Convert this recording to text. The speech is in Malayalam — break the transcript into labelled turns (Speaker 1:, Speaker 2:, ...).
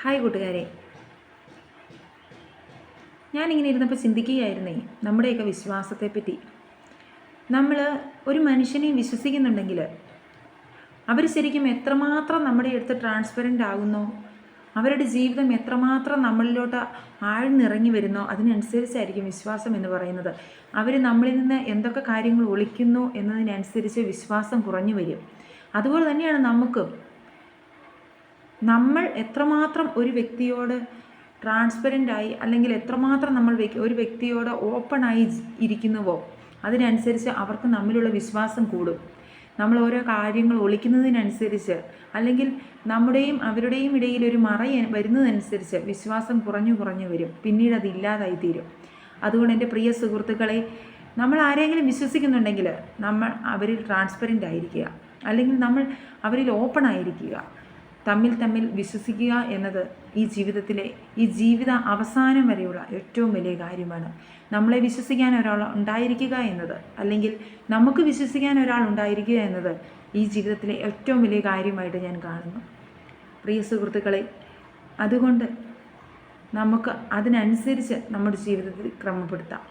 Speaker 1: ഹായ് കൂട്ടുകാരെ, ഞാനിങ്ങനെ ഇരുന്നപ്പോൾ ചിന്തിക്കുകയായിരുന്നേ നമ്മുടെയൊക്കെ വിശ്വാസത്തെപ്പറ്റി. നമ്മൾ ഒരു മനുഷ്യനെ വിശ്വസിക്കുന്നുണ്ടെങ്കിൽ അവർ ശരിക്കും എത്രമാത്രം നമ്മുടെ അടുത്ത് ട്രാൻസ്പെറൻ്റ് ആകുന്നോ, അവരുടെ ജീവിതം എത്രമാത്രം നമ്മളിലോട്ട് ആഴ്ന്നിറങ്ങി വരുന്നോ അതിനനുസരിച്ചായിരിക്കും വിശ്വാസം എന്ന് പറയുന്നത്. അവർ നമ്മളിൽ നിന്ന് എന്തൊക്കെ കാര്യങ്ങൾ ഒളിക്കുന്നു എന്നതിനനുസരിച്ച് വിശ്വാസം കുറഞ്ഞു വരും. അതുപോലെ തന്നെയാണ് നമുക്കും. നമ്മൾ എത്രമാത്രം ഒരു വ്യക്തിയോട് ട്രാൻസ്പെറൻ്റായി അല്ലെങ്കിൽ എത്രമാത്രം നമ്മൾ ഒരു വ്യക്തിയോട് ഓപ്പണായി ഇരിക്കുന്നുവോ അതിനനുസരിച്ച് അവർക്ക് നമ്മിലുള്ള വിശ്വാസം കൂടും. നമ്മൾ ഓരോ കാര്യങ്ങൾ ഒളിക്കുന്നതിനനുസരിച്ച് അല്ലെങ്കിൽ നമ്മുടെയും അവരുടെയും ഇടയിൽ ഒരു മറ വരുന്നതനുസരിച്ച് വിശ്വാസം കുറഞ്ഞു വരും. പിന്നീട് അത് ഇല്ലാതായിത്തീരും. അതുകൊണ്ട് എൻ്റെ പ്രിയ സുഹൃത്തുക്കളെ, നമ്മൾ ആരെങ്കിലും വിശ്വസിക്കുന്നുണ്ടെങ്കിൽ നമ്മൾ അവരിൽ ട്രാൻസ്പെറൻ്റ് ആയിരിക്കുക, അല്ലെങ്കിൽ നമ്മൾ അവരിൽ ഓപ്പൺ ആയിരിക്കുക. തമ്മിൽ വിശ്വസിക്കുക എന്നത് ഈ ജീവിത അവസാനം വരെയുള്ള ഏറ്റവും വലിയ കാര്യമാണ്. നമ്മളെ വിശ്വസിക്കാൻ ഒരാൾ ഉണ്ടായിരിക്കുക എന്നത്, അല്ലെങ്കിൽ നമുക്ക് വിശ്വസിക്കാൻ ഒരാൾ ഉണ്ടായിരിക്കുക എന്നത് ഈ ജീവിതത്തിലെ ഏറ്റവും വലിയ കാര്യമായിട്ട് ഞാൻ കാണുന്നു. പ്രിയ സുഹൃത്തുക്കളെ, അതുകൊണ്ട് നമുക്ക് അതിനനുസരിച്ച് നമ്മുടെ ജീവിതത്തിൽ ക്രമപ്പെടുത്താം.